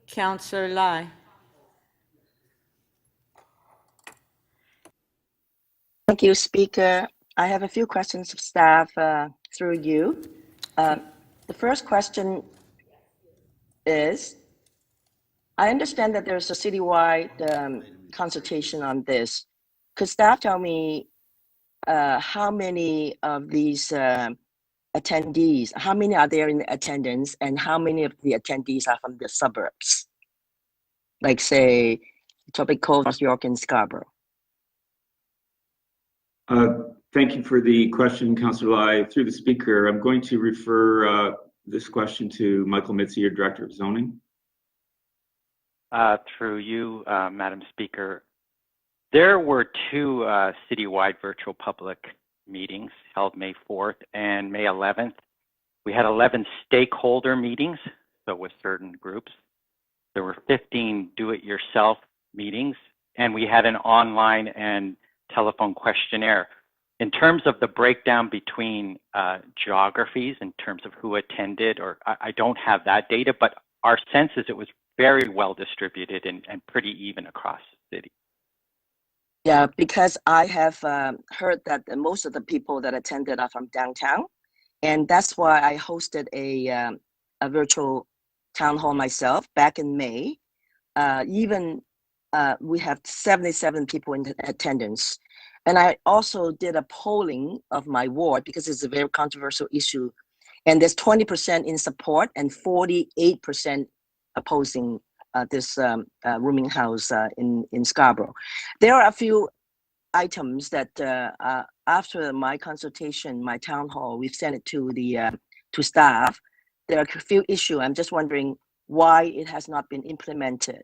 Councillor Lai. Thank you, Speaker. I have a few questions of staff through you. The first question is, I understand that there's a citywide consultation on this. Could staff tell me how many of these attendees, how many are there in attendance, and how many of the attendees are from the suburbs? Like, say, Etobicoke, North York, and Scarborough. Thank you for the question, Councillor Lai. Through the Speaker, I'm going to refer this question to Michael Mitzi, your Director of Zoning. Through you, Madam Speaker, there were two citywide virtual public meetings held May 4th and May 11th. We had 11 stakeholder meetings, so with certain groups. There were 15 do-it-yourself meetings, and we had an online and telephone questionnaire. In terms of the breakdown between geographies, in terms of who attended, or I don't have that data, but our sense is it was very well distributed and pretty even across the city. Yeah, because I have heard that most of the people that attended are from downtown, and that's why I hosted a virtual town hall myself back in May. We have 77 people in attendance. And I also did a polling of my ward because it's a very controversial issue. And there's 20% in support and 48% opposing this rooming house in Scarborough. There are a few items that after my consultation, my town hall, we've sent it to the to staff. There are a few issues. I'm just wondering why it has not been implemented.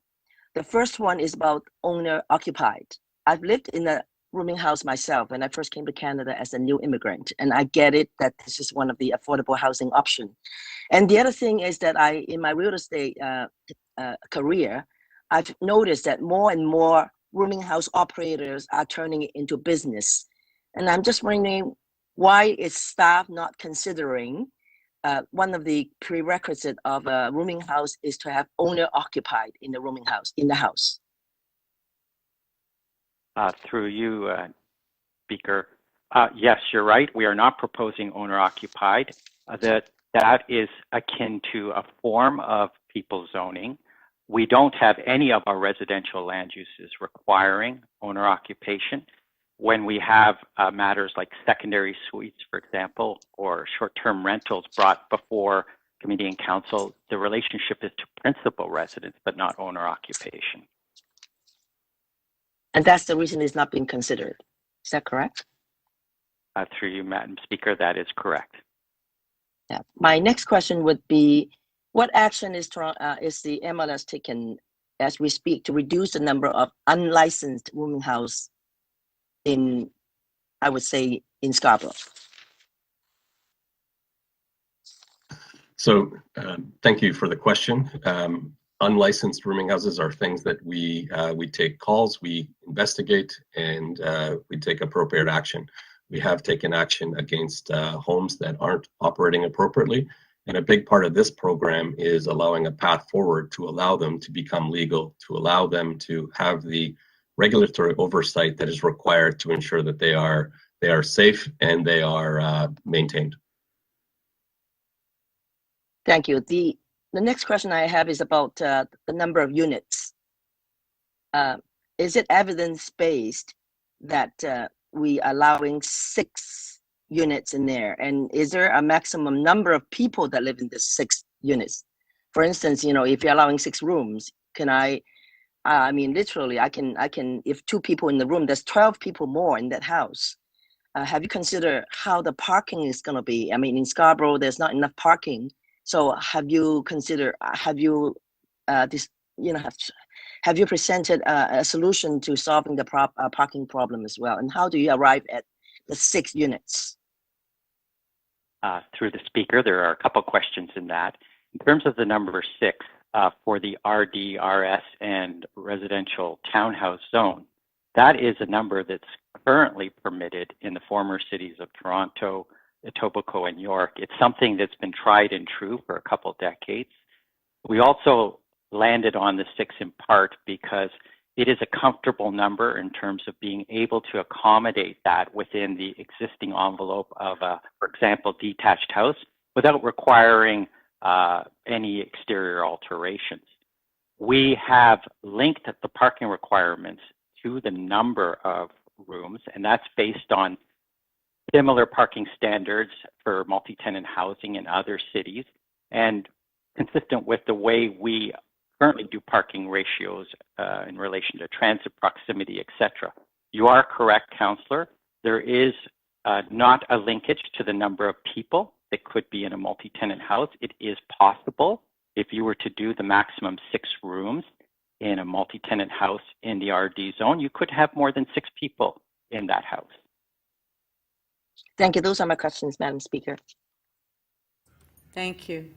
The first one is about owner occupied. I've lived in a rooming house myself when I first came to Canada as a new immigrant, and I get it that this is one of the affordable housing options. And the other thing is that in my real estate career, I've noticed that more and more rooming house operators are turning it into business. And I'm just wondering, why is staff not considering one of the prerequisites of a rooming house is to have owner occupied in the rooming house, in the house? Through you, Speaker. Yes, you're right. We are not proposing owner occupied. That is akin to a form of people zoning. We don't have any of our residential land uses requiring owner occupation. When we have matters like secondary suites, for example, or short-term rentals brought before committee and council, the relationship is to principal residence, but not owner occupation. And that's the reason it's not being considered. Is that correct? Through you, Madam Speaker, that is correct. Yeah. My next question would be, what action is the MLS taking as we speak to reduce the number of unlicensed rooming house in, I would say, in Scarborough? So thank you for the question. Unlicensed rooming houses are things that we take calls, we investigate, and we take appropriate action. We have taken action against homes that aren't operating appropriately. And a big part of this program is allowing a path forward to allow them to become legal, to allow them to have the regulatory oversight that is required to ensure that they are safe and they are maintained. Thank you. The next question I have is about the number of units. Is it evidence-based that we allowing 6 units in there? And is there a maximum number of people that live in the 6 units? For instance, if you're allowing 6 rooms, can I mean, literally, I can, if 2 people in the room, there's 12 people more in that house. Have you considered how the parking is going to be? I mean, in Scarborough, there's not enough parking. So have you considered, have you presented a solution to solving the parking problem as well? And how do you arrive at the 6 units? Through the Speaker, there are a couple questions in that. In terms of the number 6, for the RDRS and residential townhouse zone, that is a number that's currently permitted in the former cities of Toronto, Etobicoke, and York. It's something that's been tried and true for a couple decades. We also landed on the 6 in part because it is a comfortable number in terms of being able to accommodate that within the existing envelope of a, for example, detached house without requiring any exterior alterations. We have linked the parking requirements to the number of rooms, and that's based on similar parking standards for multi-tenant housing in other cities, and consistent with the way we currently do parking ratios in relation to transit proximity, etc. You are correct, Councillor. There is not a linkage to the number of people that could be in a multi-tenant house. It is possible if you were to do the maximum 6 rooms in a multi-tenant house in the RD zone, you could have more than 6 people in that house. Thank you. Those are my questions, Madam Speaker. Thank you.